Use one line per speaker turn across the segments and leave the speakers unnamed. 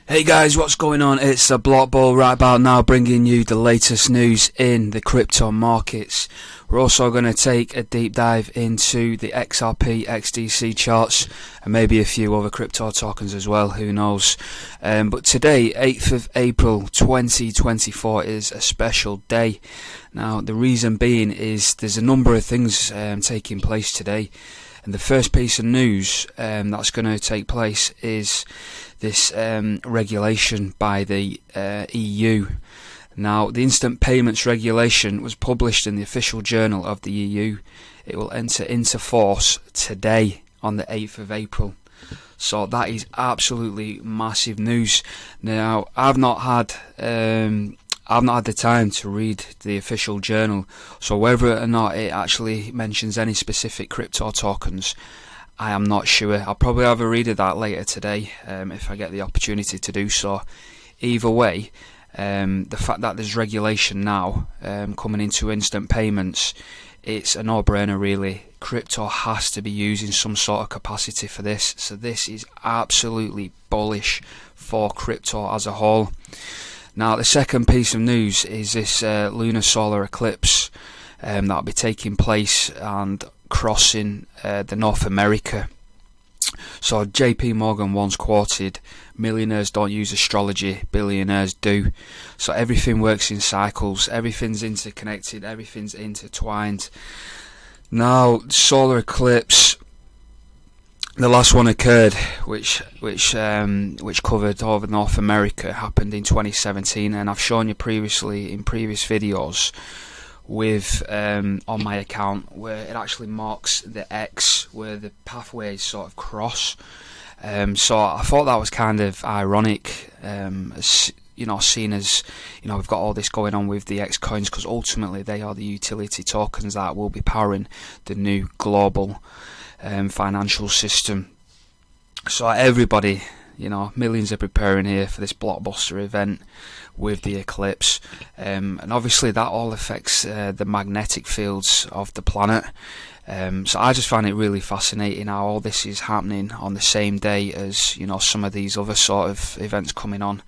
Hey guys, what's going on? It's the Block Ball right about now, bringing you the latest news in the crypto markets. We're also going to take a deep dive into the Xrp Xdc charts and maybe a few other crypto tokens as well, who knows. But today, 8th of April 2024, is a special day. Now, the reason being is there's a number of things taking place today. And the first piece of news that's going to take place is this regulation by the EU. Now, the instant payments regulation was published in the official journal of the EU. It will enter into force today on the 8th of April. So that is absolutely massive news. Now, I've not had the time to read the official journal, so whether or not it actually mentions any specific crypto tokens, I am not sure. I'll probably have a read of that later today if I get the opportunity to do so. Either way, the fact that there's regulation now coming into instant payments, it's a no-brainer really. Crypto has to be using some sort of capacity for this, so this is absolutely bullish for crypto as a whole. Now, the second piece of news is this lunar solar eclipse that'll be taking place and crossing the North America. So JP Morgan once quoted, "Millionaires don't use astrology, billionaires do." So everything works in cycles, everything's interconnected, everything's intertwined. Now, solar eclipse, the last one occurred, which covered over North America, happened in 2017, and I've shown you previously in previous videos with on my account where it actually marks the X where the pathways sort of cross. So I thought that was kind of ironic, seeing as we've got all this going on with the X coins, because ultimately they are the utility tokens that will be powering the new global financial system. So everybody, millions are preparing here for this blockbuster event with the eclipse, and obviously that all affects the magnetic fields of the planet. So I just find it really fascinating how all this is happening on the same day as some of these other sort of events coming on.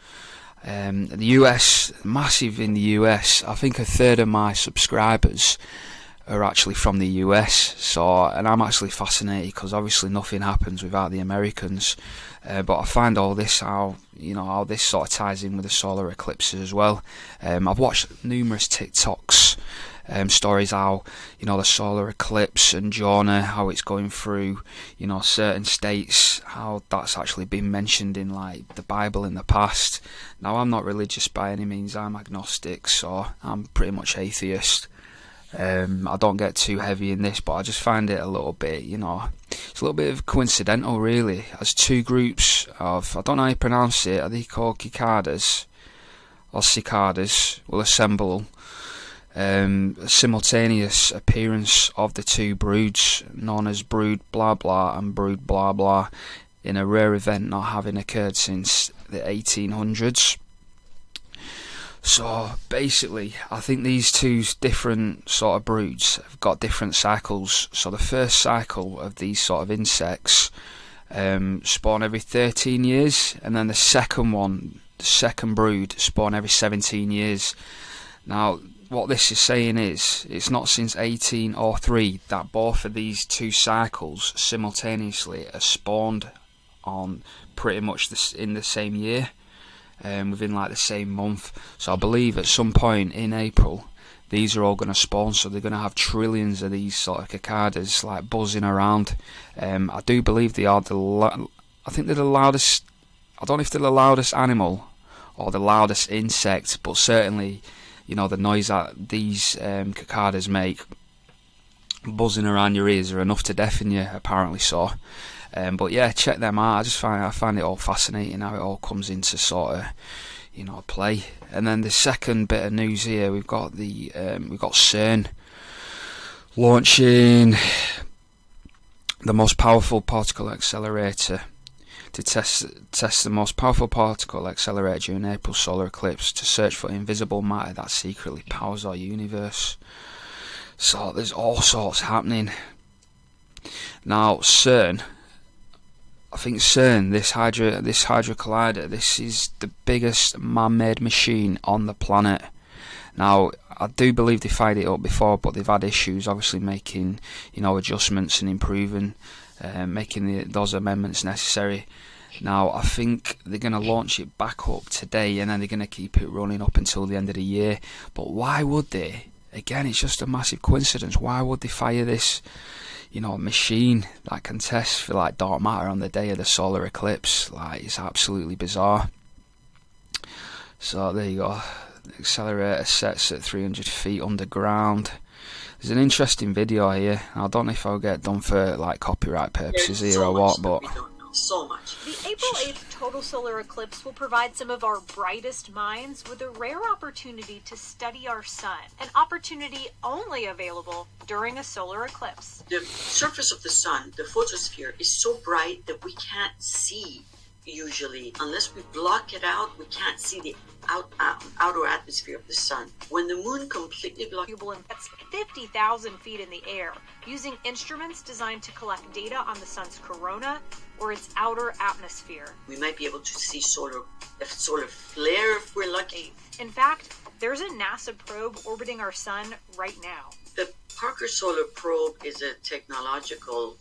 The US, massive in the US. I think a third of my subscribers are actually from the US, and I'm actually fascinated because obviously nothing happens without the Americans, but I find all this how this sort of ties in with the solar eclipses as well. I've watched numerous TikToks stories how the solar eclipse and Jonah, how it's going through certain states, how that's actually been mentioned in like the Bible in the past. Now, I'm not religious by any means, I'm agnostic, so I'm pretty much atheist. I don't get too heavy in this, but I just find it a little bit, it's a little bit of coincidental really, as two groups of, I don't know how you pronounce it, are they called Cicadas or Cicadas, will assemble, simultaneous appearance of the two broods, known as brood blah blah and brood blah blah, in a rare event not having occurred since the 1800s. So basically, I think these two different sort of broods have got different cycles. So the first cycle of these sort of insects spawn every 13 years, and then the second brood, spawn every 17 years. Now, what this is saying is, it's not since 1803 that both of these two cycles simultaneously are spawned on pretty much in the same year. Within like the same month. So I believe at some point in April these are all going to spawn, so they're going to have trillions of these sort of cicadas like buzzing around. I do believe they are I think they're the loudest, I don't know if they're the loudest animal or the loudest insect, but certainly the noise that these cicadas make buzzing around your ears are enough to deafen you, apparently so. But yeah, check them out. I find it all fascinating how it all comes into sort of play. And then the second bit of news here, we've got CERN launching the most powerful particle accelerator to test the most powerful particle accelerator during April solar eclipse to search for invisible matter that secretly powers our universe. So there's all sorts happening. Now, CERN I think CERN, this Hydra Collider, this is the biggest man-made machine on the planet. Now, I do believe they fired it up before, but they've had issues, obviously making, adjustments and improving, making those amendments necessary. Now, I think they're going to launch it back up today, and then they're going to keep it running up until the end of the year. But why would they? Again, it's just a massive coincidence. Why would they fire this, machine that can test for like dark matter on the day of the solar eclipse? Like, it's absolutely bizarre. So there you go. The accelerator sets at 300 feet underground. There's an interesting video here. I don't know if I'll get done for like copyright purposes here or what, but
so much. The April 8th total solar eclipse will provide some of our brightest minds with a rare opportunity to study our sun, an opportunity only available during a solar eclipse.
The surface of the sun, the photosphere, is so bright that we can't see usually. Unless we block it out, we can't see the outer atmosphere of the sun. When the moon completely blocks,
that's 50,000 feet in the air, using instruments designed to collect data on the sun's corona or its outer atmosphere.
We might be able to see solar flare if we're lucky.
In fact, there's a NASA probe orbiting our sun right now.
The Parker Solar Probe is a technological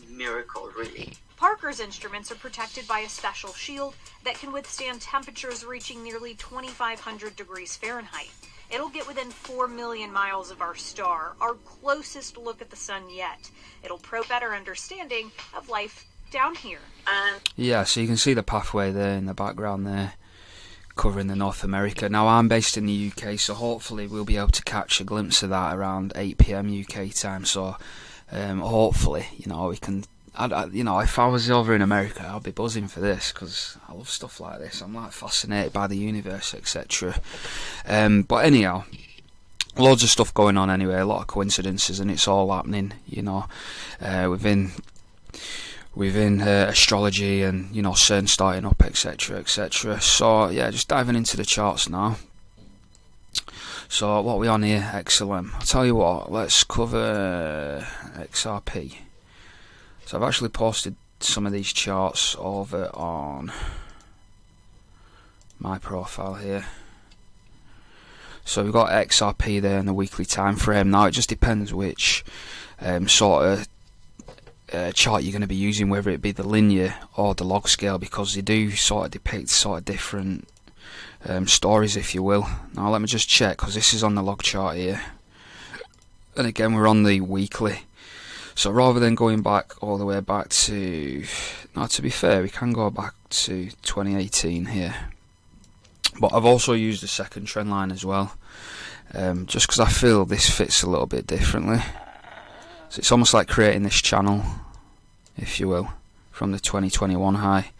miracle, really.
Parker's instruments are protected by a special shield that can withstand temperatures reaching nearly 2,500 degrees Fahrenheit. It'll get within 4 million miles of our star, our closest look at the sun yet. It'll probe better understanding of life down here.
Yeah, so you can see the pathway there in the background there, covering the North America. Now, I'm based in the UK, so hopefully we'll be able to catch a glimpse of that around 8 PM UK time. So hopefully, we can. If I was over in America, I'd be buzzing for this, because I love stuff like this. I'm like fascinated by the universe, etc. But anyhow, loads of stuff going on anyway, a lot of coincidences, and it's all happening, within astrology and, CERN starting up, etc, etc. So yeah, just diving into the charts now. So what are we on here? Xlm. I'll tell you what, let's cover Xrp. So I've actually posted some of these charts over on my profile here. So we've got XRP there in the weekly time frame. Now it just depends which sort of chart you're going to be using, whether it be the linear or the log scale, because they do sort of depict sort of different stories, if you will. Now let me just check, because this is on the log chart here, and again we're on the weekly. So rather than going back all the way back to, now to be fair, we can go back to 2018 here, but I've also used the second trend line as well, just because I feel this fits a little bit differently. So it's almost like creating this channel, if you will, from the 2021 high.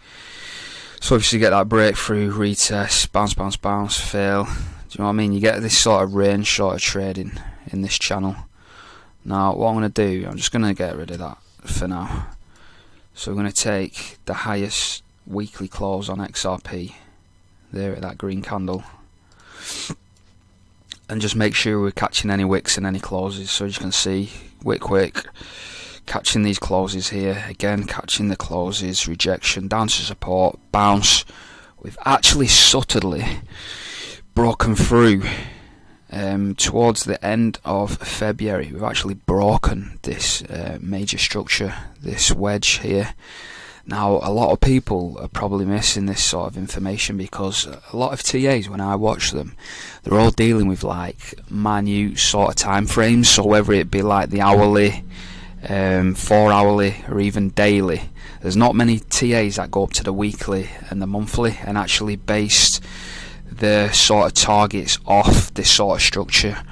So obviously you get that breakthrough, retest, bounce, bounce, bounce, fail. Do you know what I mean? You get this sort of range sort of trading in this channel. Now what I'm going to do, I'm just going to get rid of that for now. So we're going to take the highest weekly close on XRP there at that green candle, and just make sure we're catching any wicks and any closes. So as you can see, wick, catching these closes here, again catching the closes, rejection, down to support, bounce. We've actually subtly broken through. Towards the end of February, we've actually broken this major structure, this wedge here. Now a lot of people are probably missing this sort of information, because a lot of TAs, when I watch them, they're all dealing with like minute sort of time frames. So whether it be like the hourly, 4 hourly, or even daily, there's not many TAs that go up to the weekly and the monthly and actually based the sort of targets off this sort of structure.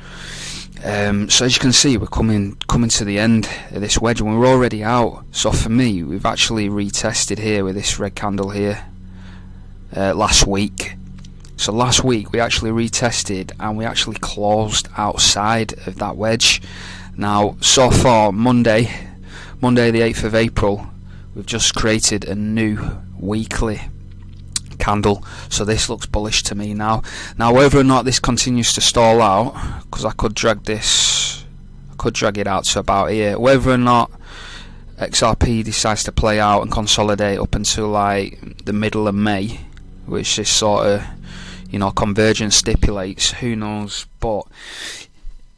So as you can see, we're coming to the end of this wedge, and we're already out. So for me, we've actually retested here with this red candle here last week. So last week we actually retested, and we actually closed outside of that wedge. Now so far, Monday the 8th of April, we've just created a new weekly candle, so this looks bullish to me now. Whether or not this continues to stall out, because I could drag it out to about here, whether or not XRP decides to play out and consolidate up until like the middle of May, which this sort of, you know, convergence stipulates, who knows, but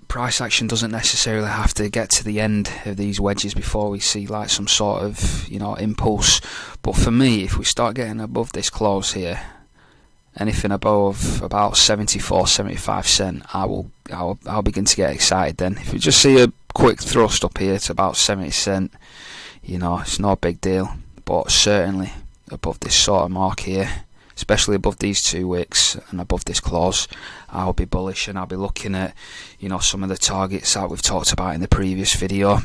price action doesn't necessarily have to get to the end of these wedges before we see like some sort of, you know, impulse. But for me, if we start getting above this close here, anything above about 74-75 cent, I'll begin to get excited then. If we just see a quick thrust up here to about 70 cent, you know, it's not a big deal, but certainly above this sort of mark here, especially above these 2 wicks and above this close, I'll be bullish, and I'll be looking at, you know, some of the targets that we've talked about in the previous video.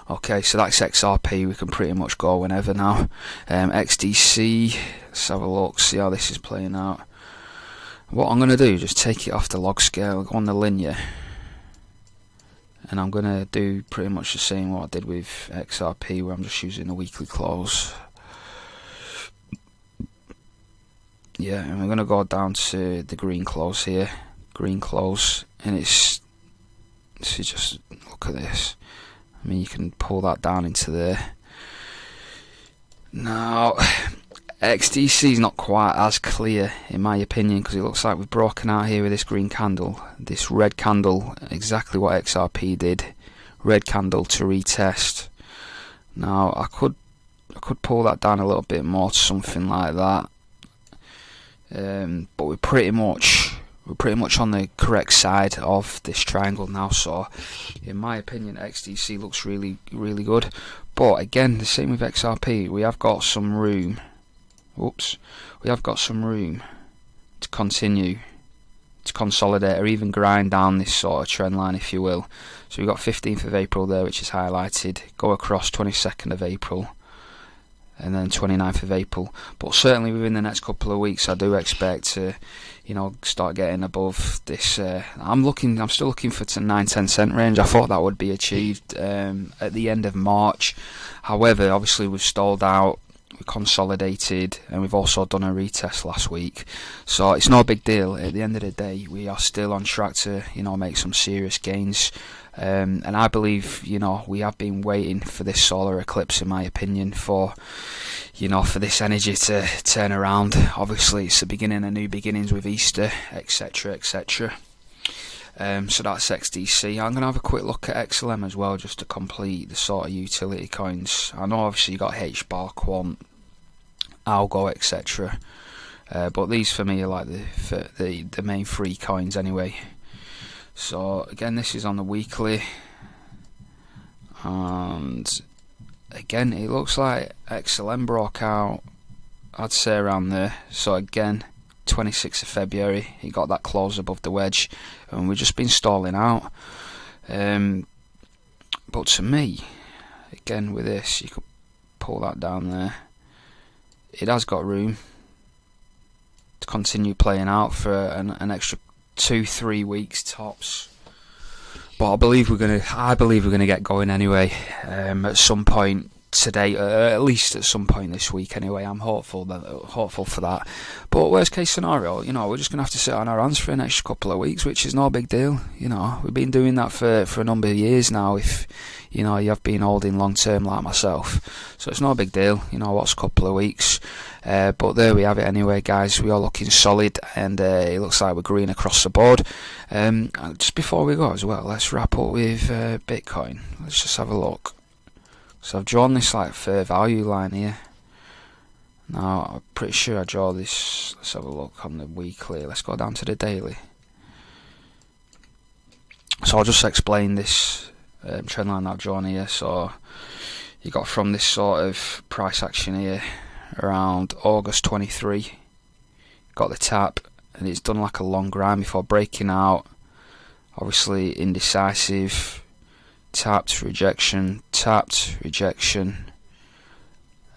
Okay, so that's XRP. We can pretty much go whenever now. XDC, let's have a look, see how this is playing out. What I'm going to do, just take it off the log scale, go on the linear, and I'm going to do pretty much the same what I did with XRP, where I'm just using the weekly close. Yeah, and we're going to go down to the green close here, green close, and it's, so just look at this. I mean, you can pull that down into there. Now, XDC is not quite as clear in my opinion, because it looks like we've broken out here with this green candle, this red candle, exactly what XRP did, red candle to retest. Now, I could pull that down a little bit more to something like that. But we're pretty much on the correct side of this triangle now, so in my opinion XDC looks really good. But again, the same with XRP, we have got some room, we have got some room to continue to consolidate or even grind down this sort of trend line, if you will. So we've got 15th of April there, which is highlighted, go across 22nd of April, and then 29th of April. But certainly within the next couple of weeks, I do expect to, you know, start getting above this. I'm still looking for the 9-10 cent range. I thought that would be achieved at the end of March. However, obviously we've stalled out, we consolidated, and we've also done a retest last week. So it's no big deal. At the end of the day, we are still on track to, you know, make some serious gains. And I believe, you know, we have been waiting for this solar eclipse, in my opinion, for, you know, for this energy to turn around. Obviously it's the beginning of new beginnings with Easter, etc, etc. So that's XDC. I'm going to have a quick look at Xlm as well, just to complete the sort of utility coins. I know obviously you got HBAR, Quant, Algo, etc. But these for me are like the main 3 coins anyway. So again, this is on the weekly, and again it looks like Xlm broke out, I'd say around there. So again, 26th of February, he got that close above the wedge, and we've just been stalling out. But to me, again with this, you could pull that down there, it has got room to continue playing out for an extra 2-3 weeks tops. But I believe we're gonna get going anyway, at some point today, at least at some point this week anyway. I'm hopeful for that. But worst case scenario, you know, we're just gonna have to sit on our hands for an extra couple of weeks, which is no big deal. You know, we've been doing that for a number of years now, if you know you have been holding long term like myself, so it's no big deal. You know, what's a couple of weeks. But there we have it anyway, guys. We are looking solid, and it looks like we're green across the board. Just before we go as well, let's wrap up with Bitcoin. Let's just have a look. So I've drawn this like fair value line here. Now I'm pretty sure I draw this. Let's have a look on the weekly. Let's go down to the daily. So I'll just explain this trend line that I've drawn here. So you got from this sort of price action here around August 23, got the tap, and it's done like a long grind before breaking out. Obviously indecisive, tapped, rejection,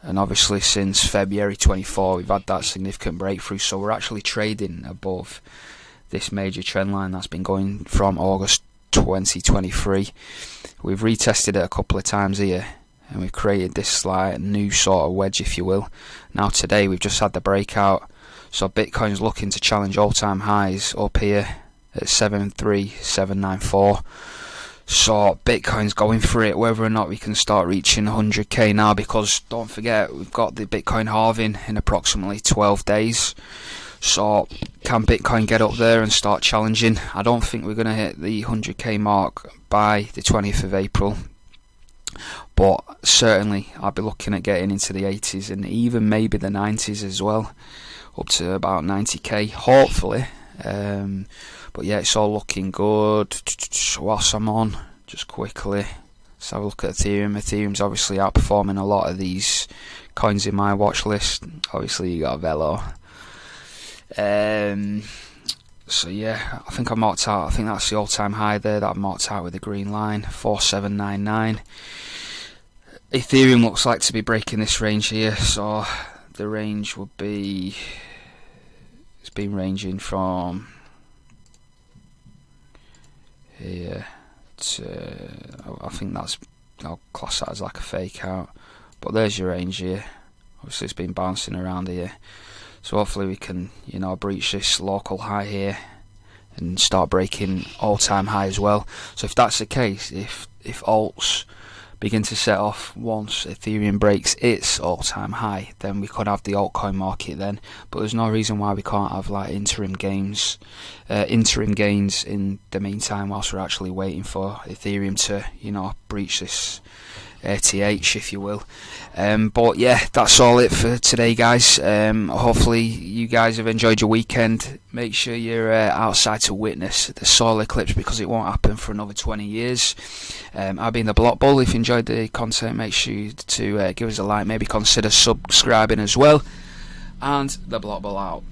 and obviously since February 24 we've had that significant breakthrough. So we're actually trading above this major trend line that's been going from August 2023. We've retested it a couple of times here, and we've created this like new sort of wedge, if you will. Now today we've just had the breakout, so Bitcoin's looking to challenge all-time highs up here at 73794. So Bitcoin's going for it, whether or not we can start reaching 100k now, because don't forget, we've got the Bitcoin halving in approximately 12 days. So can Bitcoin get up there and start challenging? I don't think we're going to hit the 100k mark by the 20th of April. But certainly I'll be looking at getting into the 80s and even maybe the 90s as well, up to about 90k hopefully. But yeah, it's all looking good. Whilst I'm on, just quickly, let's have a look at Ethereum. Ethereum's obviously outperforming a lot of these coins in my watch list. Obviously you got Velo. So yeah, I think I marked out, I think that's the all-time high there that I marked out with the green line, 4799. Ethereum looks like to be breaking this range here, so the range would be, it's been ranging from here to, I think that's, I'll class that as like a fake out, but there's your range here. Obviously it's been bouncing around here, so hopefully we can, you know, breach this local high here and start breaking all-time high as well. So if that's the case, if alts begin to set off once Ethereum breaks its all-time high, then we could have the altcoin market then. But there's no reason why we can't have like interim gains in the meantime, whilst we're actually waiting for Ethereum to, you know, breach this ATH, if you will. But yeah, that's all it for today, guys. Hopefully you guys have enjoyed your weekend. Make sure you're outside to witness the solar eclipse, because it won't happen for another 20 years. I've been the Block Bull. If you enjoyed the content, make sure to give us a like, maybe consider subscribing as well. And the Block Bull out.